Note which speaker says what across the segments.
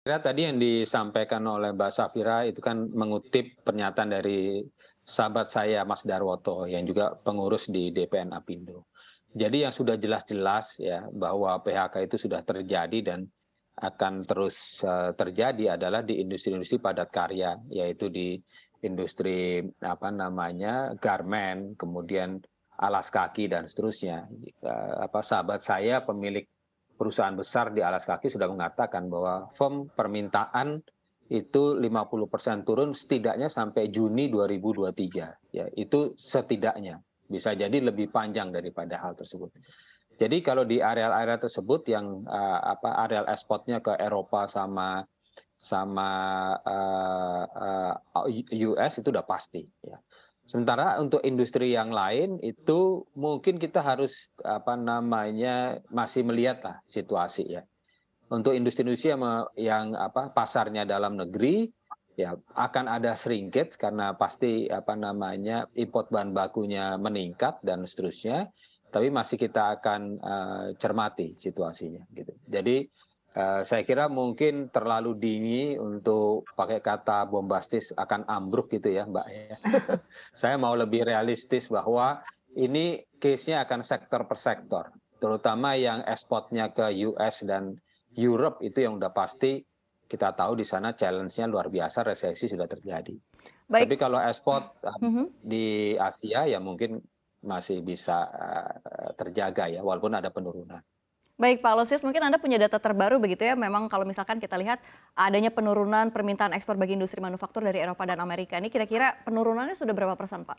Speaker 1: Kira tadi yang disampaikan oleh Mbak Safira itu kan mengutip pernyataan dari sahabat saya Mas Darwoto yang juga pengurus di DPN Apindo. Jadi yang sudah jelas-jelas ya bahwa PHK itu sudah terjadi dan akan terus terjadi adalah di industri-industri padat karya, yaitu di industri apa namanya garmen, kemudian alas kaki dan seterusnya. Sahabat saya pemilik perusahaan besar di alas kaki sudah mengatakan bahwa firm permintaan itu 50% turun setidaknya sampai Juni 2023. Ya, itu setidaknya. Bisa jadi lebih panjang daripada hal tersebut. Jadi kalau di area-area tersebut yang areal ekspornya ke Eropa sama sama US itu udah pasti ya. Sementara untuk industri yang lain itu mungkin kita harus apa namanya masih melihat lah situasi ya. Untuk industri-industri yang apa pasarnya dalam negeri ya akan ada shrinkage karena pasti apa namanya import bahan bakunya meningkat dan seterusnya. Tapi masih kita akan cermati situasinya gitu. Jadi saya kira mungkin terlalu dini untuk pakai kata bombastis akan ambruk gitu ya Mbak ya. Saya mau lebih realistis bahwa ini case-nya akan sektor per sektor, terutama yang ekspornya ke US dan Europe itu yang udah pasti kita tahu di sana challenge-nya luar biasa, resesi sudah terjadi. Tapi
Speaker 2: Baik.
Speaker 1: kalau ekspor
Speaker 2: Mhm.
Speaker 1: di Asia ya mungkin masih bisa terjaga ya, walaupun ada penurunan.
Speaker 2: Baik Pak Losius, mungkin Anda punya data terbaru begitu ya, memang kalau misalkan kita lihat adanya penurunan permintaan ekspor bagi industri manufaktur dari Eropa dan Amerika, ini kira-kira penurunannya sudah berapa persen Pak?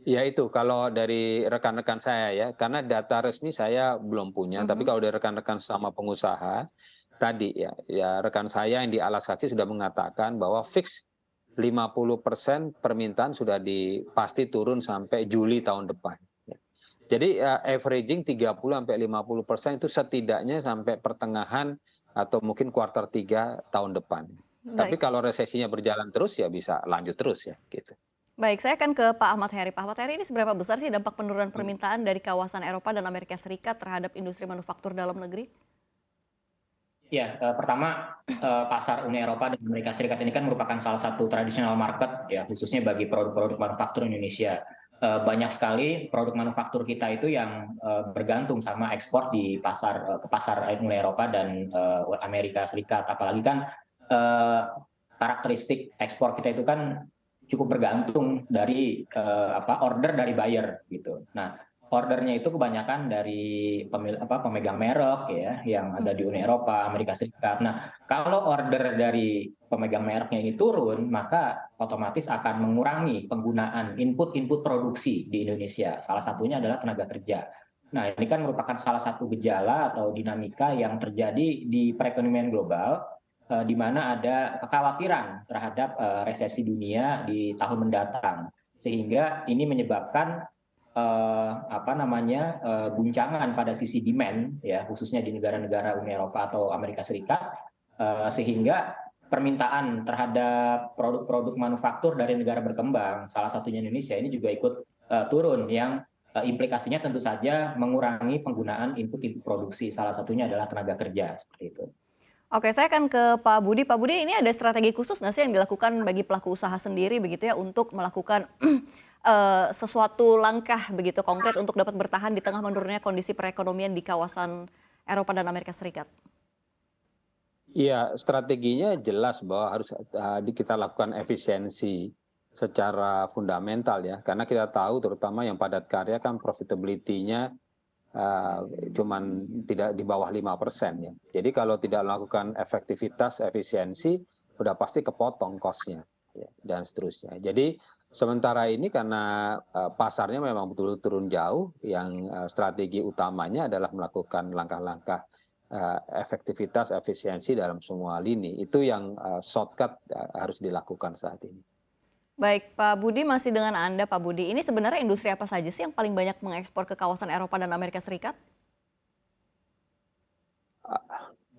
Speaker 1: Ya itu kalau dari rekan-rekan saya ya, karena data resmi saya belum punya, tapi
Speaker 2: Mhm.
Speaker 1: kalau dari rekan-rekan sama pengusaha tadi ya rekan saya yang di alas kaki sudah mengatakan bahwa fix 50% permintaan sudah pasti turun sampai Juli tahun depan. Ya. Jadi averaging 30 sampai 50% itu setidaknya sampai pertengahan atau mungkin kuartal 3 tahun depan. Tapi
Speaker 2: Baik.
Speaker 1: kalau resesinya berjalan terus ya bisa lanjut terus ya gitu.
Speaker 2: Baik, saya akan ke Pak Ahmad Heri. Pak Ahmad Heri, ini seberapa besar sih dampak penurunan permintaan dari kawasan Eropa dan Amerika Serikat terhadap industri manufaktur dalam negeri?
Speaker 3: Ya, pertama pasar Uni Eropa dan Amerika Serikat ini kan merupakan salah satu tradisional market ya khususnya bagi produk-produk manufaktur Indonesia. Banyak sekali produk manufaktur kita itu yang bergantung sama ekspor di pasar ke pasar Uni Eropa dan Amerika Serikat. Apalagi kan eh, karakteristik ekspor kita itu kan cukup bergantung dari order dari buyer gitu. Nah, ordernya itu kebanyakan dari pemegang merek ya yang ada di Uni Eropa, Amerika Serikat. Nah, kalau order dari pemegang mereknya ini turun, maka otomatis akan mengurangi penggunaan input-input produksi di Indonesia. Salah satunya adalah tenaga kerja. Nah, ini kan merupakan salah satu gejala atau dinamika yang terjadi di perekonomian global, di mana ada kekhawatiran terhadap resesi dunia di tahun mendatang. Sehingga ini menyebabkan guncangan pada sisi demand ya khususnya di negara-negara Uni Eropa atau Amerika Serikat sehingga permintaan terhadap produk-produk manufaktur dari negara berkembang salah satunya Indonesia ini juga ikut turun yang implikasinya tentu saja mengurangi penggunaan input produksi salah satunya adalah tenaga kerja seperti itu.
Speaker 2: Oke, saya akan ke Pak Budi. Pak Budi, ini ada strategi khusus nggak sih yang dilakukan bagi pelaku usaha sendiri begitu ya untuk melakukan sesuatu langkah begitu konkret untuk dapat bertahan di tengah menurunnya kondisi perekonomian di kawasan Eropa dan Amerika Serikat?
Speaker 1: Iya, strateginya jelas bahwa harus kita lakukan efisiensi secara fundamental ya, karena kita tahu terutama yang padat karya kan profitability-nya uh, cuman tidak di bawah 5% ya. Jadi kalau tidak melakukan efektivitas, efisiensi, udah pasti kepotong cost-nya ya, dan seterusnya. Jadi sementara ini karena pasarnya memang betul-betul turun jauh, yang strategi utamanya adalah melakukan langkah-langkah efektivitas, efisiensi dalam semua lini. Itu yang shortcut harus dilakukan saat ini.
Speaker 2: Baik, Pak Budi masih dengan Anda, Pak Budi. Ini sebenarnya industri apa saja sih yang paling banyak mengekspor ke kawasan Eropa dan Amerika Serikat?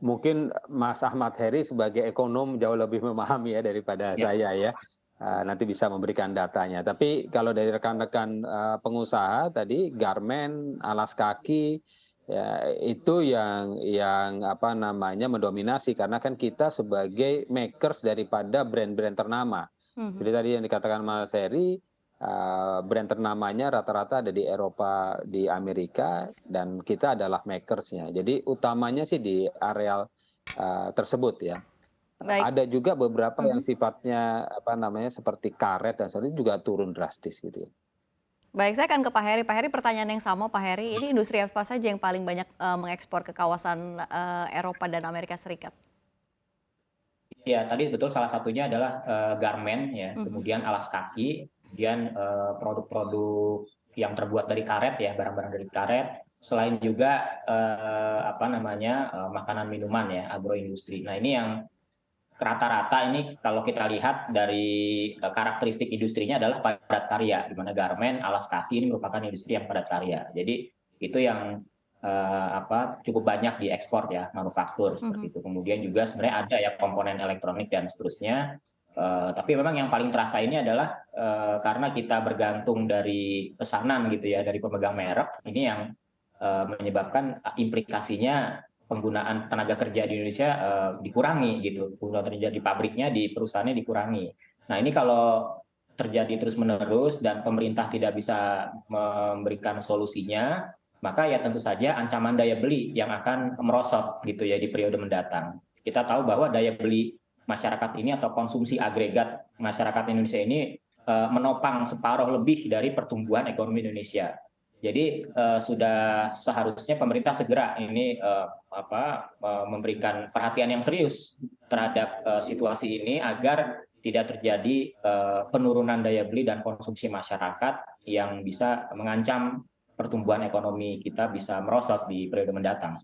Speaker 1: Mungkin Mas Ahmad Heri sebagai ekonom jauh lebih memahami ya daripada
Speaker 3: Ya.
Speaker 1: saya ya. Nanti bisa memberikan datanya. Tapi kalau dari rekan-rekan pengusaha tadi, garmen, alas kaki, Ya, itu yang apa namanya mendominasi karena kan kita sebagai makers daripada brand-brand ternama.
Speaker 2: Mhm.
Speaker 1: Jadi tadi yang dikatakan Mas Heri, brand ternamanya rata-rata ada di Eropa, di Amerika, dan kita adalah makersnya. Jadi utamanya sih di areal tersebut ya.
Speaker 2: Baik.
Speaker 1: Ada juga beberapa yang
Speaker 2: Mhm.
Speaker 1: sifatnya apa namanya seperti karet dan sebagainya juga turun drastis gitu ya.
Speaker 2: Baik, saya akan ke Pak Heri. Pak Heri, pertanyaan yang sama Pak Heri, ini industri apa saja yang paling banyak, mengekspor ke kawasan, Eropa dan Amerika Serikat?
Speaker 3: Ya, tadi betul salah satunya adalah garment ya,
Speaker 2: Mhm.
Speaker 3: kemudian alas kaki, kemudian produk-produk yang terbuat dari karet ya, barang-barang dari karet. Selain juga apa namanya makanan minuman ya, agroindustri. Nah ini yang rata-rata ini kalau kita lihat dari karakteristik industrinya adalah padat karya, di mana garment, alas kaki ini merupakan industri yang padat karya. Jadi itu yang apa cukup banyak diekspor ya, manufaktur seperti
Speaker 2: Mhm.
Speaker 3: itu. Kemudian juga sebenarnya ada ya komponen elektronik dan seterusnya. Tapi memang yang paling terasa ini adalah karena kita bergantung dari pesanan gitu ya, dari pemegang merek, ini yang menyebabkan implikasinya penggunaan tenaga kerja di Indonesia dikurangi gitu, penggunaan tenaga di pabriknya, di perusahaannya dikurangi. Nah ini kalau terjadi terus-menerus dan pemerintah tidak bisa memberikan solusinya, maka ya tentu saja ancaman daya beli yang akan merosot gitu ya di periode mendatang. Kita tahu bahwa daya beli masyarakat ini atau konsumsi agregat masyarakat Indonesia ini menopang separuh lebih dari pertumbuhan ekonomi Indonesia. Jadi sudah seharusnya pemerintah segera ini memberikan perhatian yang serius terhadap situasi ini agar tidak terjadi penurunan daya beli dan konsumsi masyarakat yang bisa mengancam pertumbuhan ekonomi kita bisa merosot di periode mendatang.